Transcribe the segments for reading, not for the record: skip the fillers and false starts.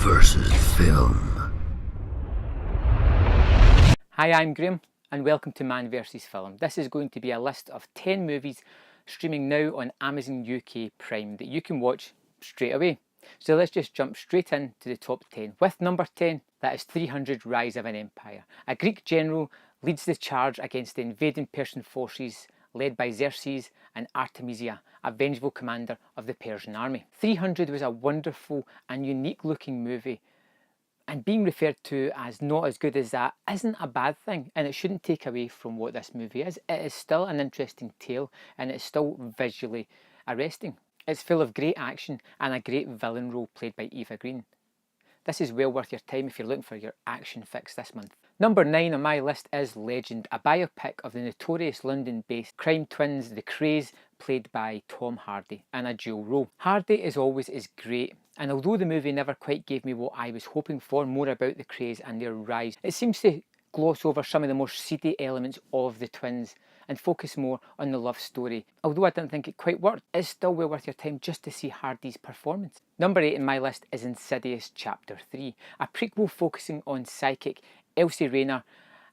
versus Film. Hi, I'm Graham and welcome to Man vs Film. This is going to be a list of 10 movies streaming now on Amazon UK Prime that you can watch straight away. So let's just jump straight into the top 10. With number 10, that is 300 Rise of an Empire. A Greek general leads the charge against the invading Persian forces led by Xerxes and Artemisia, a vengeful commander of the Persian army. 300 was a wonderful and unique looking movie, and being referred to as not as good as that isn't a bad thing, and it shouldn't take away from what this movie is. It is still an interesting tale and it's still visually arresting. It's full of great action and a great villain role played by Eva Green. This is well worth your time if you're looking for your action fix this month. Number 9 on my list is Legend, a biopic of the notorious London-based crime twins The Krays, played by Tom Hardy in a dual role. Hardy, as always, is great, and although the movie never quite gave me what I was hoping for, more about the Krays and their rise, it seems to gloss over some of the more seedy elements of the twins and focus more on the love story. Although I didn't think it quite worked, it's still well worth your time just to see Hardy's performance. Number 8 in my list is Insidious Chapter 3, a prequel focusing on psychic Elsie Rayner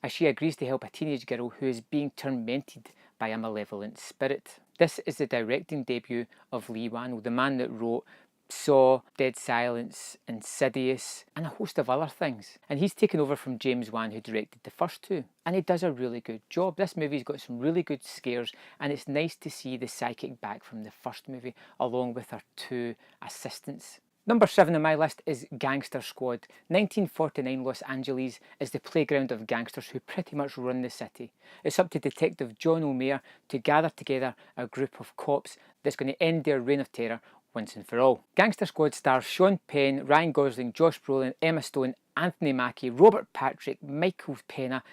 as she agrees to help a teenage girl who is being tormented by a malevolent spirit. This is the directing debut of Lee Wannell, the man that wrote Saw, Dead Silence, Insidious, and a host of other things. And he's taken over from James Wan, who directed the first two. And he does a really good job. This movie's got some really good scares, and it's nice to see the psychic back from the first movie, along with her two assistants. Number 7 on my list is Gangster Squad. 1949 Los Angeles is the playground of gangsters who pretty much run the city. It's up to Detective John O'Meara to gather together a group of cops that's going to end their reign of terror once and for all. Gangster Squad stars Sean Penn, Ryan Gosling, Josh Brolin, Emma Stone, Anthony Mackie, Robert Patrick, Michael Pena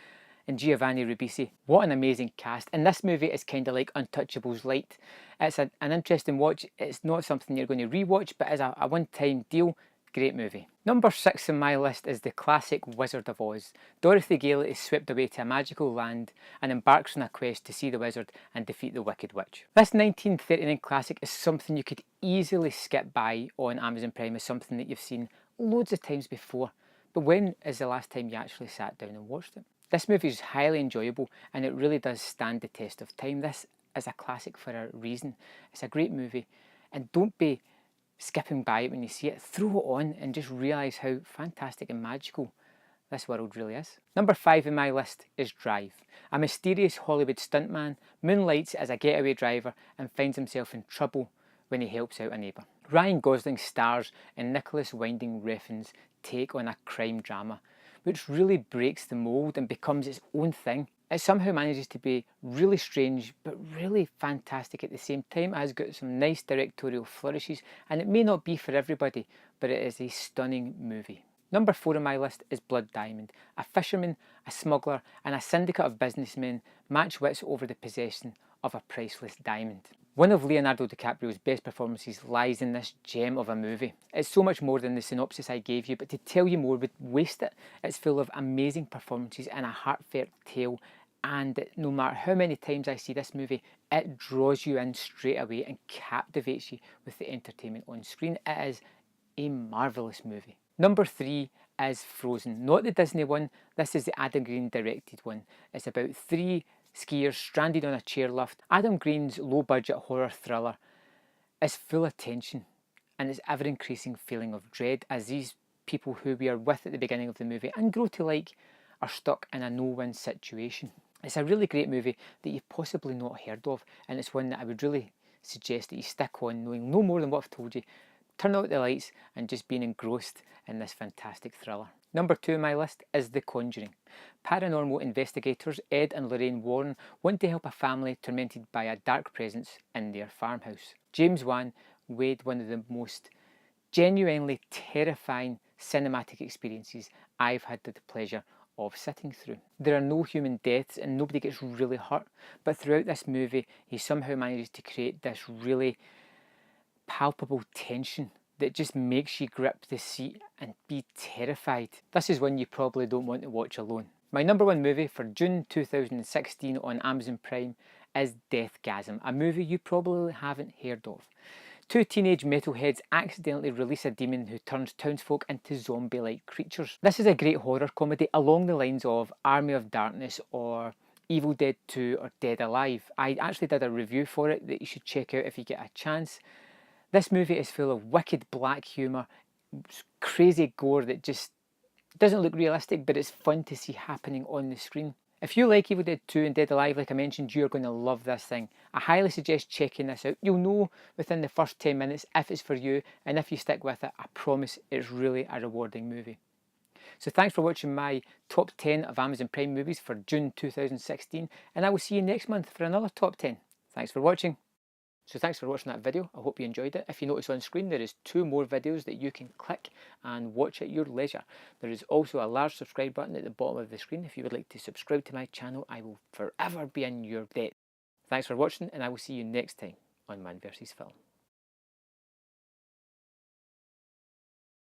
and Giovanni Ribisi. What an amazing cast. And this movie is kind of like Untouchables light. It's an interesting watch. It's not something you're going to rewatch, but as a one-time deal, great movie. Number 6 on my list is the classic Wizard of Oz. Dorothy Gale is swept away to a magical land and embarks on a quest to see the wizard and defeat the Wicked Witch. This 1939 classic is something you could easily skip by on Amazon Prime, as something that you've seen loads of times before. But when is the last time you actually sat down and watched it? This movie is highly enjoyable and it really does stand the test of time. This is a classic for a reason. It's a great movie, and don't be skipping by it when you see it. Throw it on and just realise how fantastic and magical this world really is. Number 5 in my list is Drive. A mysterious Hollywood stuntman moonlights as a getaway driver and finds himself in trouble when he helps out a neighbour. Ryan Gosling stars in Nicholas Winding Refn's take on a crime drama, which really breaks the mould and becomes its own thing. It somehow manages to be really strange but really fantastic at the same time. It has got some nice directorial flourishes, and it may not be for everybody, but it is a stunning movie. Number 4 on my list is Blood Diamond. A fisherman, a smuggler and a syndicate of businessmen match wits over the possession of a priceless diamond. One of Leonardo DiCaprio's best performances lies in this gem of a movie. It's so much more than the synopsis I gave you, but to tell you more would waste it. It's full of amazing performances and a heartfelt tale, and no matter how many times I see this movie, it draws you in straight away and captivates you with the entertainment on screen. It is a marvellous movie. Number 3 is Frozen. Not the Disney one, this is the Adam Green directed one. It's about 3 skiers stranded on a chairlift. Adam Green's low-budget horror thriller is full of tension and its ever-increasing feeling of dread as these people who we are with at the beginning of the movie and grow to like are stuck in a no-win situation. It's a really great movie that you've possibly not heard of, and it's one that I would really suggest that you stick on knowing no more than what I've told you. Turn out the lights and just being engrossed in this fantastic thriller. Number 2 on my list is The Conjuring. Paranormal investigators Ed and Lorraine Warren want to help a family tormented by a dark presence in their farmhouse. James Wan weighed one of the most genuinely terrifying cinematic experiences I've had the pleasure of sitting through. There are no human deaths and nobody gets really hurt, but throughout this movie he somehow manages to create this really palpable tension that just makes you grip the seat and be terrified. This is one you probably don't want to watch alone. My number 1 movie for June 2016 on Amazon Prime is Deathgasm, a movie you probably haven't heard of. Two teenage metalheads accidentally release a demon who turns townsfolk into zombie-like creatures. This is a great horror comedy along the lines of Army of Darkness or Evil Dead 2 or Dead Alive. I actually did a review for it that you should check out if you get a chance. This movie is full of wicked black humour, crazy gore that just doesn't look realistic, but it's fun to see happening on the screen. If you like Evil Dead 2 and Dead Alive, like I mentioned, you're going to love this thing. I highly suggest checking this out. You'll know within the first 10 minutes if it's for you, and if you stick with it, I promise it's really a rewarding movie. So thanks for watching my top 10 of Amazon Prime movies for June 2016, and I will see you next month for another top 10. Thanks for watching. So thanks for watching that video. I hope you enjoyed it. If you notice on screen, there is 2 more videos that you can click and watch at your leisure. There is also a large subscribe button at the bottom of the screen. If you would like to subscribe to my channel, I will forever be in your debt. Thanks for watching, and I will see you next time on Man vs. Film.